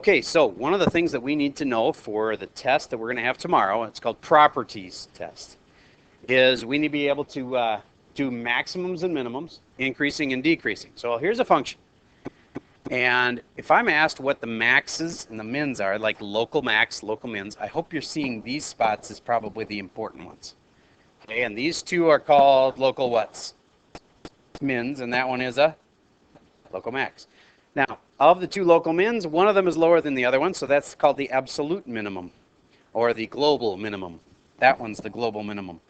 Okay, so one of the things that we need to know for the test that we're going to have tomorrow, it's called properties test, is we need to be able to do maximums and minimums, increasing and decreasing. So here's a function. And if I'm asked what the maxes and the mins are, like local max, local mins, I hope you're seeing these spots as probably the important ones. Okay, and these two are called local whats? Mins, and that one is a local max. Now, of the two local mins, one of them is lower than the other one, so that's called the absolute minimum, or the global minimum. That one's the global minimum.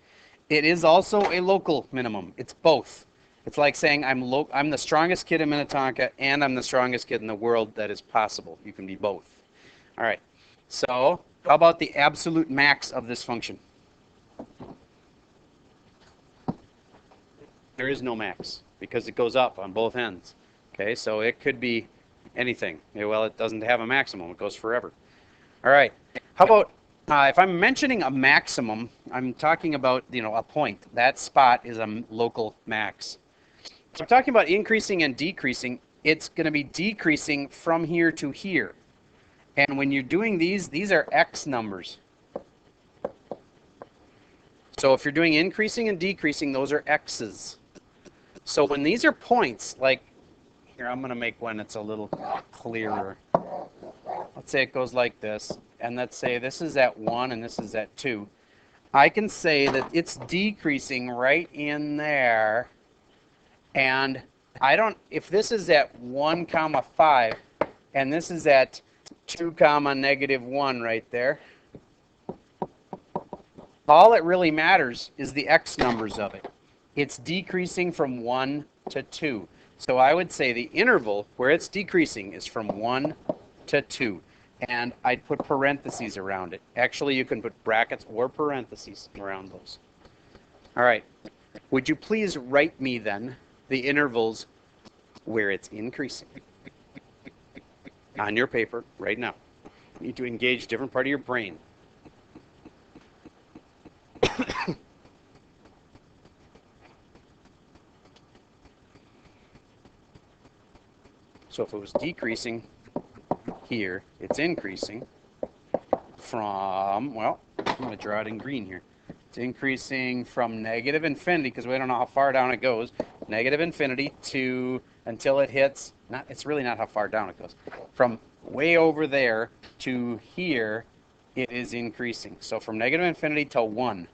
It is also a local minimum. It's both. It's like saying I'm the strongest kid in Minnetonka and I'm the strongest kid in the world that is possible. You can be both. All right. So how about the absolute max of this function? There is no max because it goes up on both ends. Okay, so it could be anything. Well, it doesn't have a maximum. It goes forever. All right. How about if I'm mentioning a maximum, I'm talking about, a point. That spot is a local max. If I'm talking about increasing and decreasing, it's going to be decreasing from here to here. And when you're doing these are X numbers. So if you're doing increasing and decreasing, those are X's. So when these are points, like here, I'm going to make one that's a little clearer. Let's say it goes like this, and let's say this is at 1 and this is at 2. I can say that it's decreasing right in there, and if this is at 1, 5, and this is at 2, -1 right there, all it really matters is the X numbers of it. It's decreasing from 1 to 2. So I would say the interval where it's decreasing is from 1 to 2. And I'd put parentheses around it. Actually, you can put brackets or parentheses around those. All right. Would you please write me then the intervals where it's increasing on your paper right now? You need to engage a different part of your brain. So if it was decreasing here, it's increasing from, well, I'm going to draw it in green here. It's increasing from negative infinity, because we don't know how far down it goes, negative infinity to until it hits, it's really not how far down it goes. From way over there to here, it is increasing. So from negative infinity to 1.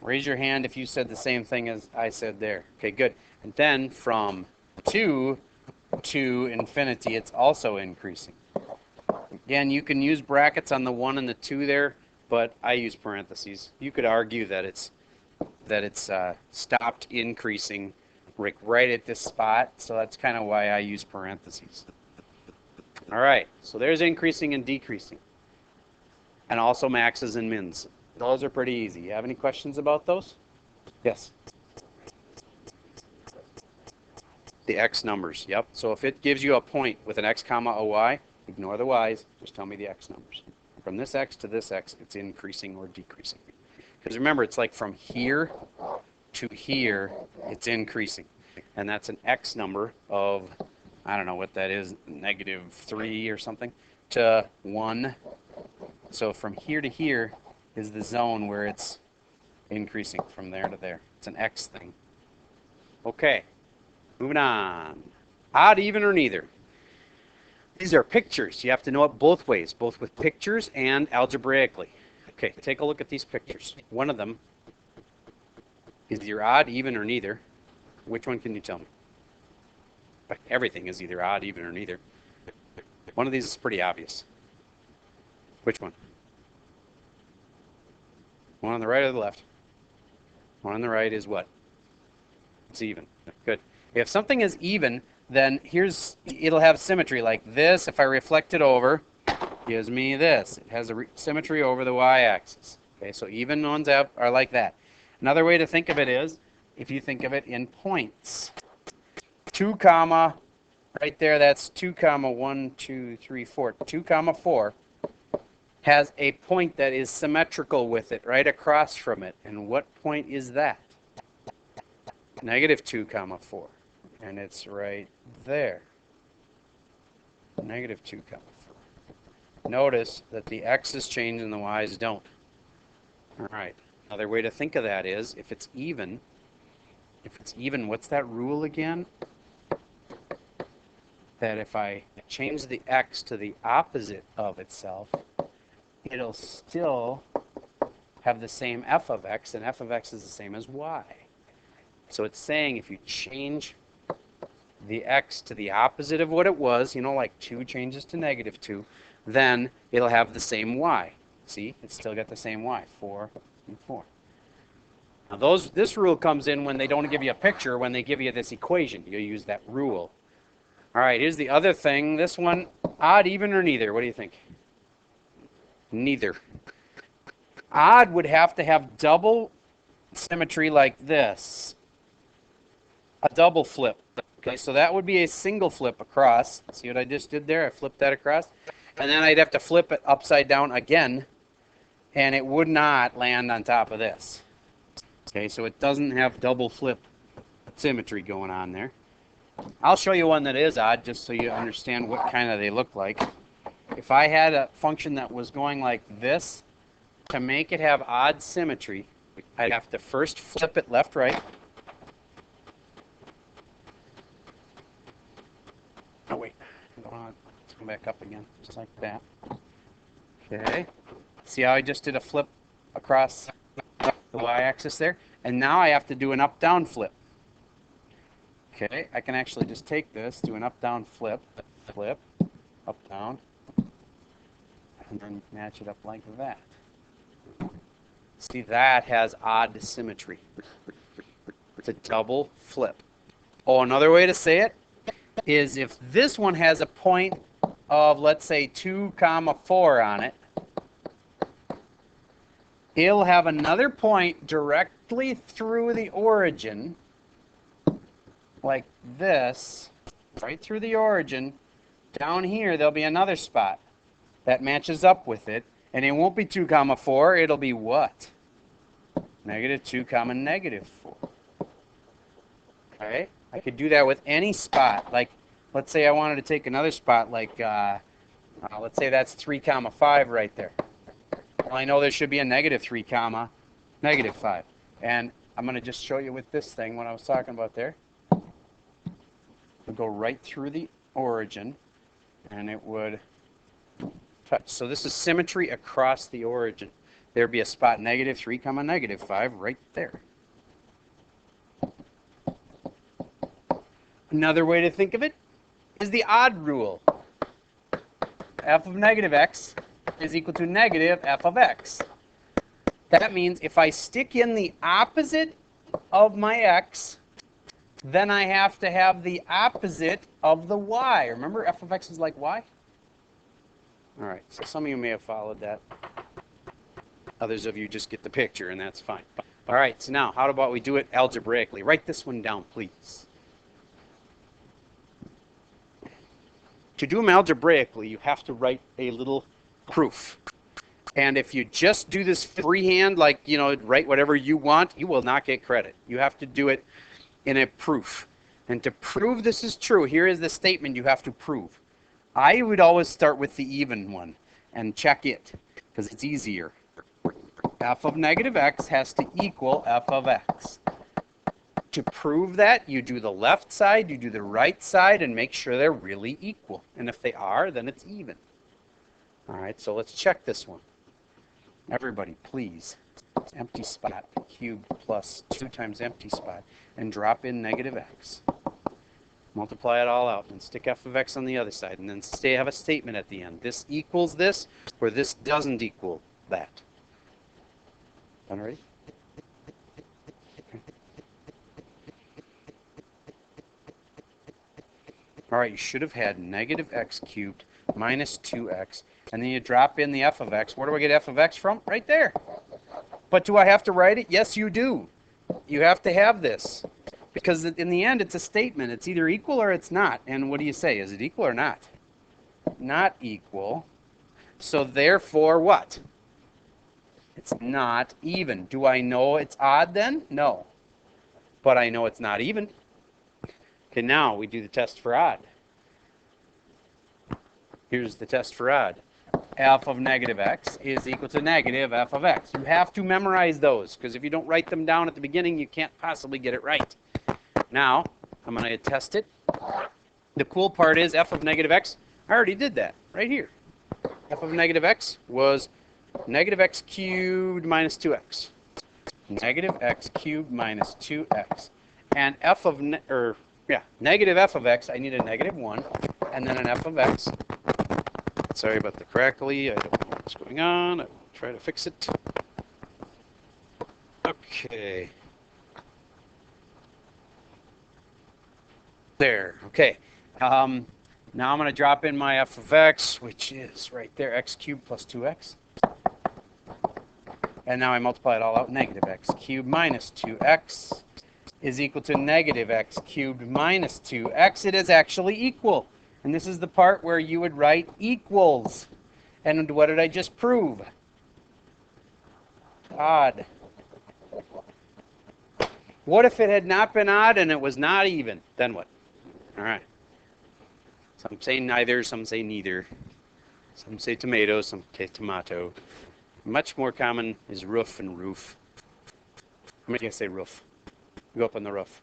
Raise your hand if you said the same thing as I said there. Okay, good. And then from 2 to infinity, it's also increasing. Again, you can use brackets on the 1 and the 2 there, but I use parentheses. You could argue that it's stopped increasing right at this spot, so that's kind of why I use parentheses. All right, so there's increasing and decreasing, and also maxes and mins. Those are pretty easy. You have any questions about those? Yes. The X numbers, yep. So if it gives you a point with an X comma a Y, ignore the Y's, just tell me the X numbers. From this X to this X, it's increasing or decreasing. Because remember, it's like from here to here, it's increasing. And that's an X number of, I don't know what that is, -3 or something, to 1. So from here to here is the zone where it's increasing from there to there. It's an X thing. Okay. Moving on. Odd, even, or neither. These are pictures. You have to know it both ways, both with pictures and algebraically. Okay, take a look at these pictures. One of them is either odd, even, or neither. Which one can you tell me? Everything is either odd, even, or neither. One of these is pretty obvious. Which one? One on the right or the left? One on the right is what? It's even. Good. If something is even, then it'll have symmetry like this. If I reflect it over, gives me this. It has a symmetry over the y-axis. Okay, so even ones are like that. Another way to think of it is, if you think of it in points. 2 comma, right there, that's 2 comma 1, 2, 3, 4. 2 comma 4 has a point that is symmetrical with it, right across from it. And what point is that? -2 comma 4. And it's right there. negative 2 comma 4. Notice that the x's change and the y's don't. All right. Another way to think of that is if it's even, what's that rule again? That if I change the x to the opposite of itself, it'll still have the same f of x, and f of x is the same as y. So it's saying if you change the x to the opposite of what it was, like 2 changes to negative 2, then it'll have the same y. See, it's still got the same y, 4 and 4. Now this rule comes in when they don't give you a picture, when they give you this equation. You use that rule. All right, here's the other thing. This one, odd, even, or neither? What do you think? Neither. Odd would have to have double symmetry like this. A double flip. Okay, so that would be a single flip across. See what I just did there? I flipped that across. And then I'd have to flip it upside down again, and it would not land on top of this. Okay, so it doesn't have double flip symmetry going on there. I'll show you one that is odd, just so you understand what kind of they look like. If I had a function that was going like this, to make it have odd symmetry, I'd have to first flip it left, right. Oh, wait. Let's go back up again, just like that. Okay. See how I just did a flip across the y-axis there? And now I have to do an up-down flip. Okay, I can actually just take this, do an up-down flip, up-down, and then match it up like that. See, that has odd symmetry. It's a double flip. Oh, another way to say it is if this one has a point of, let's say, 2 comma 4 on it, it'll have another point directly through the origin, like this, right through the origin. Down here, there'll be another spot that matches up with it, and it won't be 2 comma 4, it'll be what? Negative 2 comma negative 4. Okay, I could do that with any spot. Like, let's say I wanted to take another spot, like, let's say that's 3 comma 5 right there. Well, I know there should be a negative 3 comma negative 5. And I'm going to just show you with this thing what I was talking about there. It'll go right through the origin, and it would touch. So this is symmetry across the origin. There'd be a spot negative 3 comma negative 5 right there. Another way to think of it is the odd rule. F of negative x is equal to negative f of x. That means if I stick in the opposite of my x, then I have to have the opposite of the y. Remember, f of x is like y? All right, so some of you may have followed that. Others of you just get the picture, and that's fine. All right, so now, how about we do it algebraically? Write this one down, please. To do them algebraically, you have to write a little proof. And if you just do this freehand, like, write whatever you want, you will not get credit. You have to do it in a proof. And to prove this is true, here is the statement you have to prove. I would always start with the even one and check it, because it's easier. F of negative x has to equal f of x. To prove that, you do the left side, you do the right side, and make sure they're really equal. And if they are, then it's even. All right, so let's check this one. Everybody, please, empty spot cubed plus 2 times empty spot, and drop in negative x. Multiply it all out, and stick f of x on the other side, and then have a statement at the end. This equals this, or this doesn't equal that. Done already? All right, you should have had negative x cubed minus 2x, and then you drop in the f of x. Where do I get f of x from? Right there. But do I have to write it? Yes, you do. You have to have this, because in the end, it's a statement. It's either equal or it's not. And what do you say? Is it equal or not? Not equal. So therefore, what? It's not even. Do I know it's odd then? No. But I know it's not even. Okay, now we do the test for odd. Here's the test for odd. F of negative x is equal to negative f of x. You have to memorize those, because if you don't write them down at the beginning, you can't possibly get it right. Now, I'm going to test it. The cool part is f of negative x, I already did that right here. F of negative x was negative x cubed minus 2x. Negative x cubed minus 2x. And f of, negative f of x, I need a negative 1, and then an f of x. Sorry about the crackly, I don't know what's going on. I will try to fix it. Okay. There, okay. Now I'm going to drop in my f of x, which is right there, x cubed plus 2x. And now I multiply it all out. Negative x cubed minus 2x is equal to negative x cubed minus 2x. It is actually equal. And this is the part where you would write equals. And what did I just prove? Odd. What if it had not been odd and it was not even? Then what? All right. Some say neither, some say neither. Some say tomato, some say tomato. Much more common is roof and roof. How many say roof? Go up on the roof.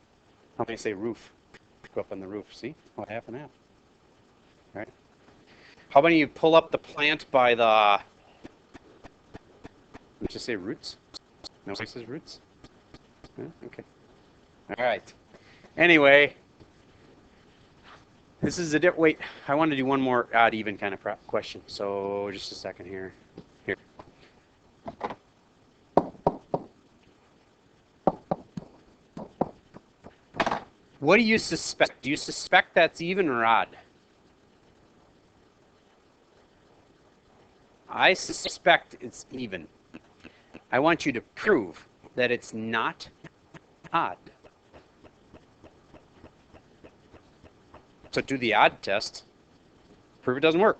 How many say roof? Go up on the roof. See? What, half and half. All right. How many you pull up the plant by the... Let's just say roots. Nobody says roots? Yeah, okay. All right. Anyway, this is a wait, I want to do one more odd even kind of question. So just a second here. Here. What do you suspect? Do you suspect that's even or odd? I suspect it's even. I want you to prove that it's not odd. So do the odd test. Prove it doesn't work.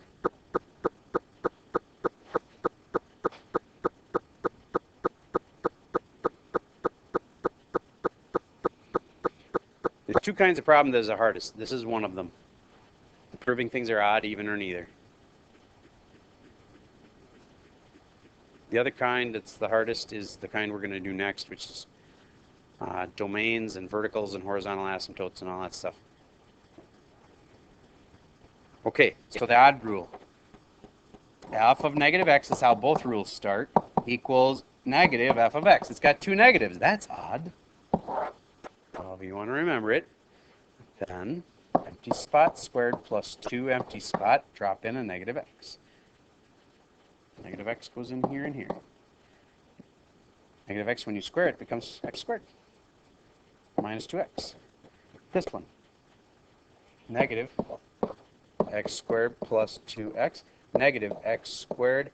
There's two kinds of problems that is the hardest. This is one of them. Proving things are odd, even, or neither. The other kind that's the hardest is the kind we're going to do next, which is domains and verticals and horizontal asymptotes and all that stuff. Okay, so the odd rule. F of negative x is how both rules start, equals negative f of x. It's got two negatives. That's odd. Well, if you want to remember it, then empty spot squared plus 2 empty spot, drop in a negative x. Negative x goes in here and here. Negative x, when you square it, becomes x squared minus 2x. This one. Negative x squared plus 2x. Negative x squared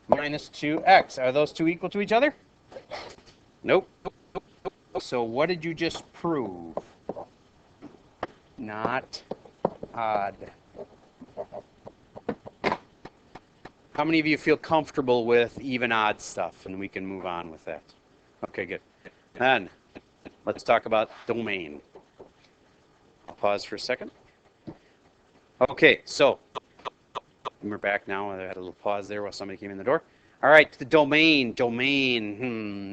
minus 2x. Are those two equal to each other? Nope. So what did you just prove? Not odd. How many of you feel comfortable with even odd stuff? And we can move on with that. Okay, good. Then let's talk about domain. I'll pause for a second. Okay, so we're back now. I had a little pause there while somebody came in the door. All right, the domain.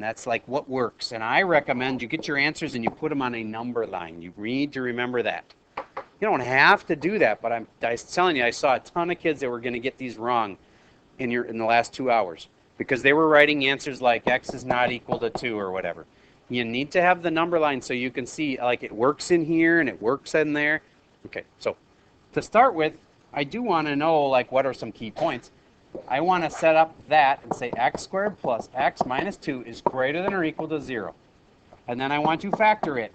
That's like what works. And I recommend you get your answers and you put them on a number line. You need to remember that. You don't have to do that, but I was telling you, I saw a ton of kids that were going to get these wrong in the last 2 hours because they were writing answers like x is not equal to 2 or whatever. You need to have the number line so you can see like it works in here and it works in there. Okay, so to start with, I do want to know like what are some key points. I want to set up that and say x squared plus x minus 2 is greater than or equal to 0. And then I want to factor it.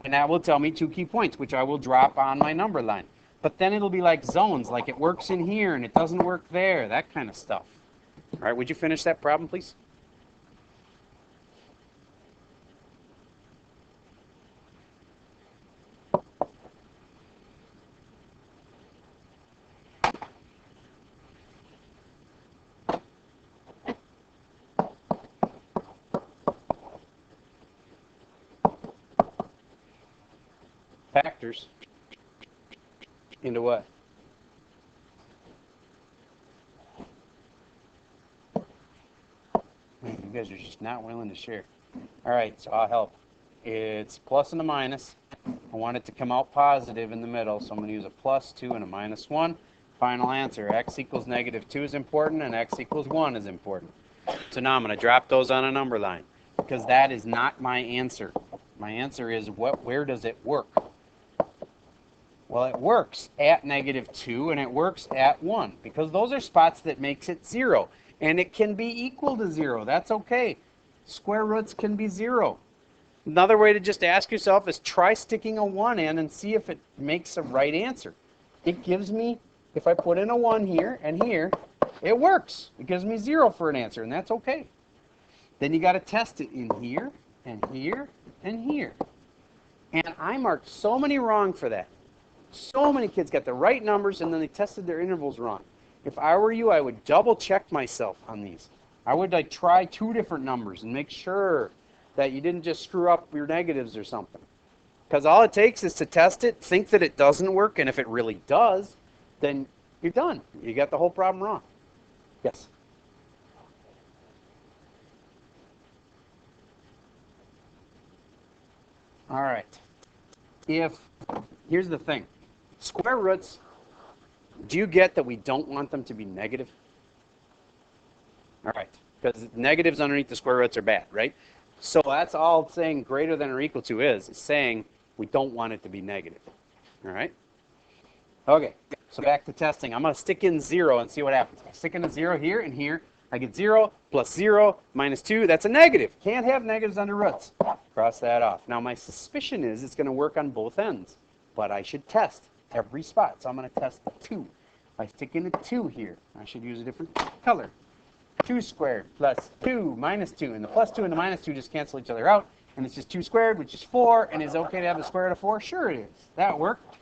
And that will tell me 2 key points, which I will drop on my number line. But then it'll be like zones, like it works in here and it doesn't work there, that kind of stuff. All right, would you finish that problem, please? Factors into what? You guys are just not willing to share. All right, so I'll help. It's plus and a minus. I want it to come out positive in the middle, so I'm going to use a plus 2 and a minus 1. Final answer, x equals negative 2 is important, and x equals 1 is important. So now I'm going to drop those on a number line, because that is not my answer. My answer is, where does it work? Well, it works at negative 2, and it works at 1, because those are spots that makes it 0. And it can be equal to 0. That's okay. Square roots can be 0. Another way to just ask yourself is try sticking a 1 in and see if it makes a right answer. It gives me, if I put in a 1 here and here, it works. It gives me 0 for an answer, and that's okay. Then you got to test it in here and here and here. And I marked so many wrong for that. So many kids got the right numbers and then they tested their intervals wrong. If I were you, I would double check myself on these. I would try 2 different numbers and make sure that you didn't just screw up your negatives or something. Because all it takes is to test it, think that it doesn't work, and if it really does, then you're done. You got the whole problem wrong. Yes? All right. Here's the thing. Square roots, do you get that we don't want them to be negative? All right. Because negatives underneath the square roots are bad, right? So that's all saying greater than or equal to is saying we don't want it to be negative. All right? Okay, so back to testing. I'm going to stick in 0 and see what happens. I stick in a 0 here and here. I get 0 plus 0 minus 2. That's a negative. Can't have negatives under roots. Cross that off. Now my suspicion is it's going to work on both ends, but I should test every spot. So I'm going to test the 2. If I stick in a 2 here, I should use a different color. 2 squared plus 2 minus 2. And the plus 2 and the minus 2 just cancel each other out. And it's just 2 squared, which is 4. And is it okay to have a square root of 4? Sure it is. That worked.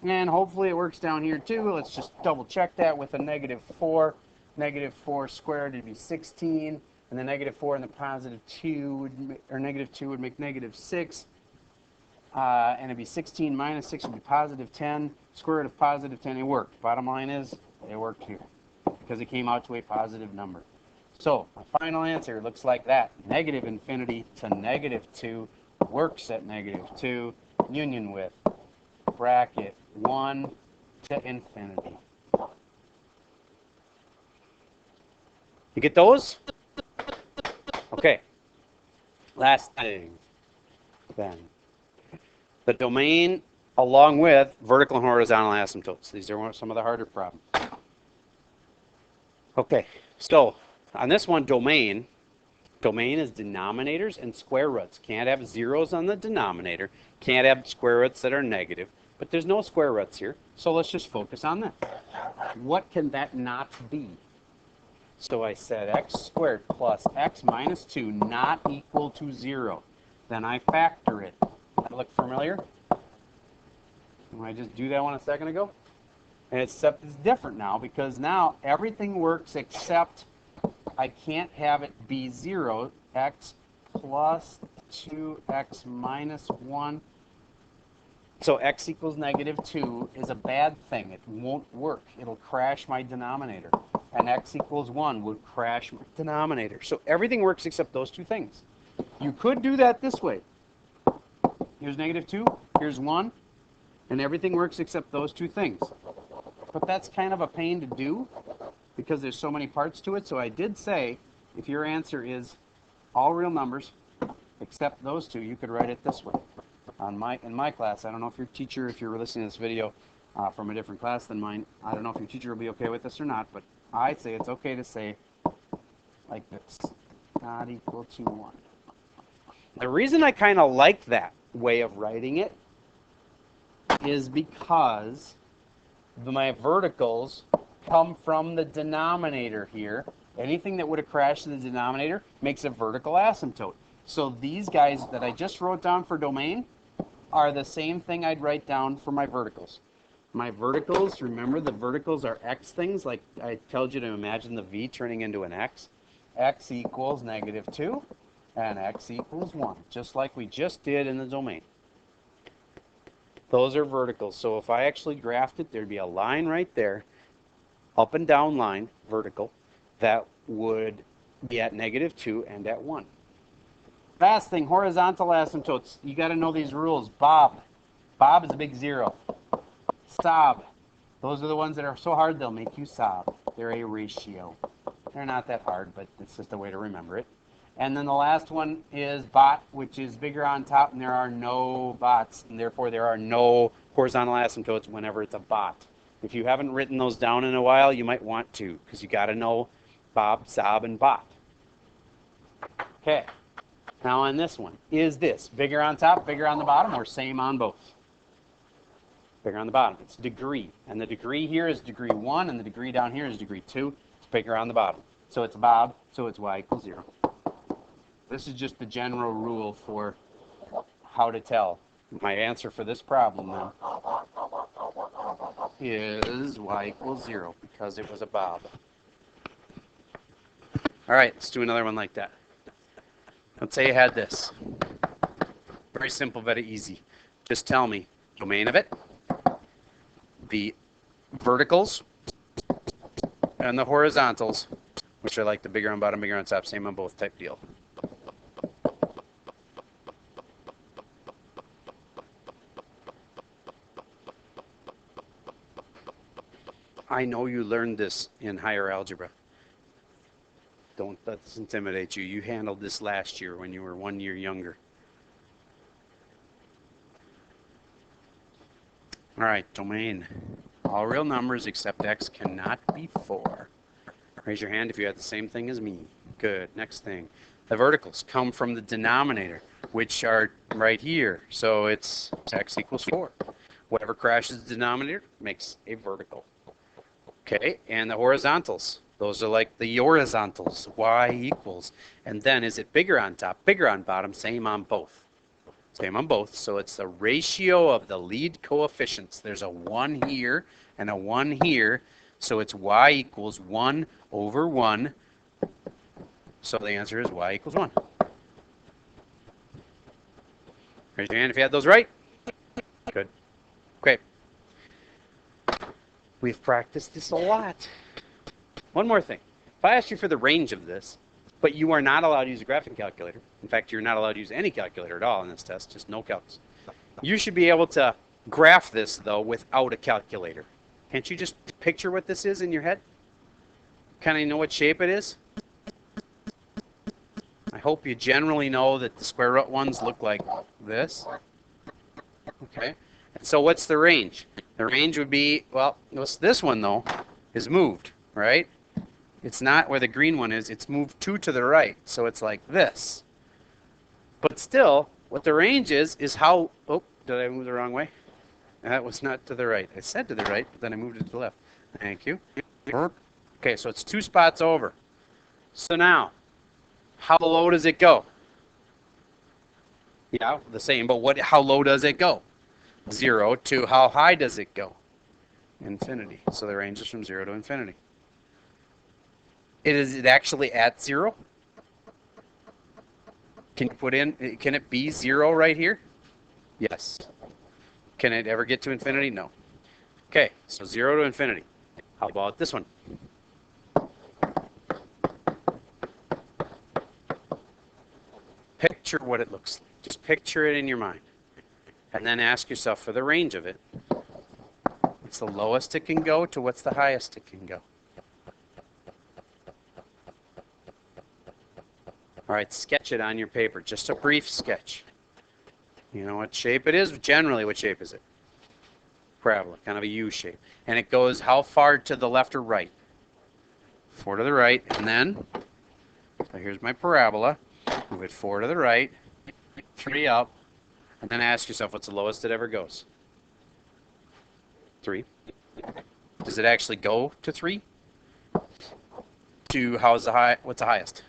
And hopefully it works down here too. Let's just double check that with a negative 4. Negative 4 squared would be 16. And the negative 4 and the positive 2 would, or negative 2 would make negative 6. And it'd be 16 minus 6 would be positive 10. Square root of positive 10, it worked. Bottom line is, it worked here, because it came out to a positive number. So my final answer looks like that. Negative infinity to negative 2 works at negative 2, union with bracket 1 to infinity. You get those? Okay. Last thing then. The domain along with vertical and horizontal asymptotes. These are some of the harder problems. Okay, so on this one, domain is denominators and square roots. Can't have zeros on the denominator. Can't have square roots that are negative. But there's no square roots here, so let's just focus on that. What can that not be? So I said x squared plus x minus 2 not equal to 0. Then I factor it. Does that look familiar? Didn't I just do that one a second ago? And except it's different now, because now everything works except I can't have it be 0. X plus 2x minus 1. So x equals negative 2 is a bad thing. It won't work. It'll crash my denominator. And x equals 1 would crash my denominator. So everything works except those two things. You could do that this way. Here's negative 2, here's 1, and everything works except those two things. But that's kind of a pain to do because there's so many parts to it. So I did say if your answer is all real numbers except those two, you could write it this way. In my class, I don't know if your teacher, if you're listening to this video from a different class than mine, I don't know if your teacher will be okay with this or not, but I say it's okay to say like this, not equal to 1. The reason I kind of like that way of writing it is because my verticals come from the denominator here. Anything that would have crashed in the denominator makes a vertical asymptote. So these guys that I just wrote down for domain are the same thing I'd write down for my verticals. My verticals, remember the verticals are x things, like I told you to imagine the v turning into an x. X equals negative 2 and x equals 1, just like we just did in the domain. Those are verticals. So if I actually graphed it, there'd be a line right there, up and down line, vertical, that would be at -2 and at 1. Last thing, horizontal asymptotes. You got to know these rules. Bob. Bob is a big 0. Sob. Those are the ones that are so hard they'll make you sob. They're a ratio. They're not that hard, but it's just a way to remember it. And then the last one is bot, which is bigger on top, and there are no bots, and therefore there are no horizontal asymptotes whenever it's a bot. If you haven't written those down in a while, you might want to, because you got to know bob, sob, and bot. Okay. Now on this one, is this bigger on top, bigger on the bottom, or same on both? Bigger on the bottom. It's degree. And the degree here is degree 1, and the degree down here is degree 2. It's bigger on the bottom. So it's Bob, so it's y equals 0. This is just the general rule for how to tell. My answer for this problem then is y equals 0 because it was a Bob. All right, let's do another one like that. Let's say you had this. Very simple, very easy. Just tell me domain of it, the verticals, and the horizontals, which are like the bigger on bottom, bigger on top, same on both type deal. I know you learned this in higher algebra. Don't let this intimidate you. You handled this last year when you were 1 year younger. All right, domain. All real numbers except x cannot be 4. Raise your hand if you had the same thing as me. Good. Next thing. The verticals come from the denominator, which are right here. So it's x equals 4. Whatever crashes the denominator makes a vertical. Okay, and the horizontals. Those are like the horizontals, y equals. And then is it bigger on top, bigger on bottom, same on both? Same on both, so it's the ratio of the lead coefficients. There's a 1 here and a 1 here, so it's y equals 1 over 1. So the answer is y equals 1. Raise your hand if you had those right. Good. Okay. We've practiced this a lot. One more thing. If I asked you for the range of this, but you are not allowed to use a graphing calculator. In fact, you're not allowed to use any calculator at all in this test, just no calcs. You should be able to graph this, though, without a calculator. Can't you just picture what this is in your head? Kind of know what shape it is? I hope you generally know that the square root ones look like this. Okay. And so what's the range? The range would be, well, this one, though, is moved, right? It's not where the green one is. It's moved 2 to the right. So it's like this. But still, what the range is how... Oh, did I move the wrong way? That was not to the right. I said to the right, but then I moved it to the left. Thank you. Okay, so it's 2 spots over. So now, how low does it go? Yeah, the same, but how low does it go? 0 to how high does it go? Infinity. So the range is from 0 to infinity. Is it actually at 0? Can you put in, can it be 0 right here? Yes. Can it ever get to infinity? No. Okay, so 0 to infinity. How about this one? Picture what it looks like. Just picture it in your mind. And then ask yourself for the range of it. What's the lowest it can go to what's the highest it can go? All right, sketch it on your paper. Just a brief sketch. You know what shape it is? Generally, what shape is it? Parabola, kind of a U shape. And it goes how far to the left or right? 4 to the right. And then, so here's my parabola. Move it 4 to the right, 3 up, and then ask yourself what's the lowest it ever goes? 3. Does it actually go to 3? To how's the high? What's the highest?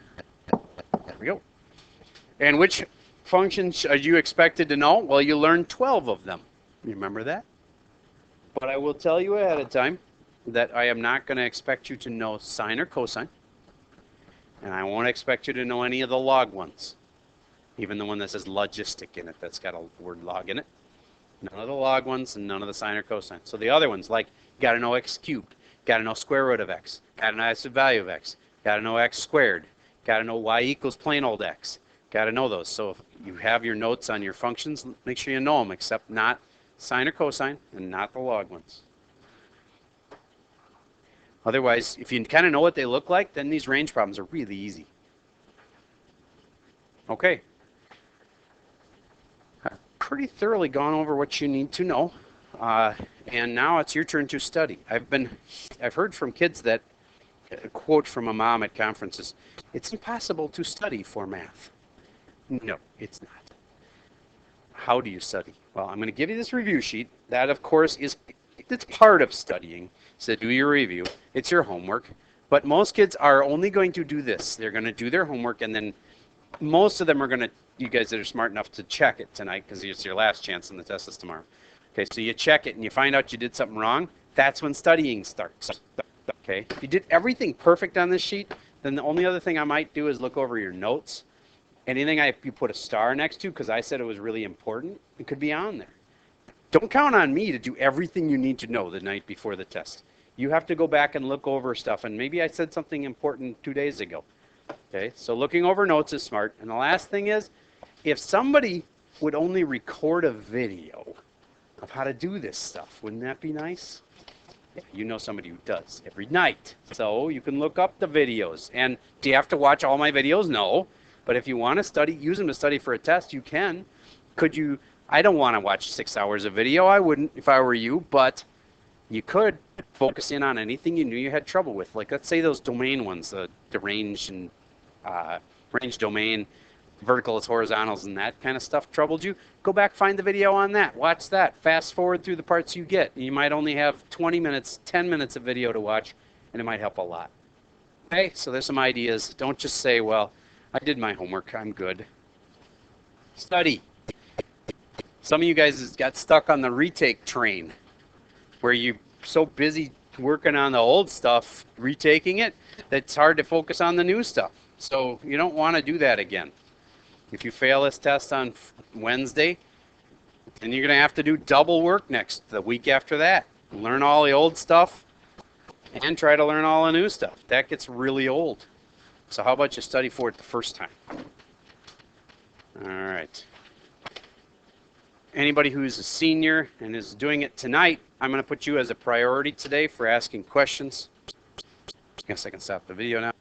There we go. And which functions are you expected to know? Well, you learned 12 of them. You remember that? But I will tell you ahead of time that I am not going to expect you to know sine or cosine. And I won't expect you to know any of the log ones. Even the one that says logistic in it, that's got a word log in it. None of the log ones and none of the sine or cosine. So the other ones, like, you got to know x cubed, got to know square root of x, got to know absolute value of x, got to know x squared, Got to know y equals plain old x. Got to know those. So if you have your notes on your functions, make sure you know them, except not sine or cosine and not the log ones. Otherwise, if you kind of know what they look like, then these range problems are really easy. Okay. I've pretty thoroughly gone over what you need to know. And now it's your turn to study. I've heard from kids that, a quote from a mom at conferences, it's impossible to study for math. No, it's not. How do you study? Well, I'm going to give you this review sheet. That, of course, it's part of studying. So do your review. It's your homework. But most kids are only going to do this. They're going to do their homework, and then most of them are going to, you guys that are smart enough to check it tonight, because it's your last chance, and the test is tomorrow. Okay, so you check it, and you find out you did something wrong. That's when studying starts. Okay, if you did everything perfect on this sheet, then the only other thing I might do is look over your notes. Anything you put a star next to, because I said it was really important, it could be on there. Don't count on me to do everything you need to know the night before the test. You have to go back and look over stuff, and maybe I said something important 2 days ago. Okay, so looking over notes is smart. And the last thing is, if somebody would only record a video of how to do this stuff, wouldn't that be nice? Yeah, you know somebody who does every night. So you can look up the videos. And do you have to watch all my videos? No. But if you want to study, use them to study for a test, you can. Could you? I don't want to watch 6 hours of video. I wouldn't if I were you, but you could focus in on anything you knew you had trouble with. Like, let's say those domain ones, the range and range domain, verticals, horizontals, and that kind of stuff troubled you. Go back, find the video on that. Watch that. Fast forward through the parts you get. You might only have 20 minutes, 10 minutes of video to watch, and it might help a lot. Okay, so there's some ideas. Don't just say, well, I did my homework, I'm good. Study. Some of you guys got stuck on the retake train where you're so busy working on the old stuff, retaking it, that it's hard to focus on the new stuff. So you don't want to do that again. If you fail this test on Wednesday, then you're going to have to do double work the week after that. Learn all the old stuff and try to learn all the new stuff. That gets really old. So how about you study for it the first time? All right. Anybody who's a senior and is doing it tonight, I'm going to put you as a priority today for asking questions. I guess I can stop the video now.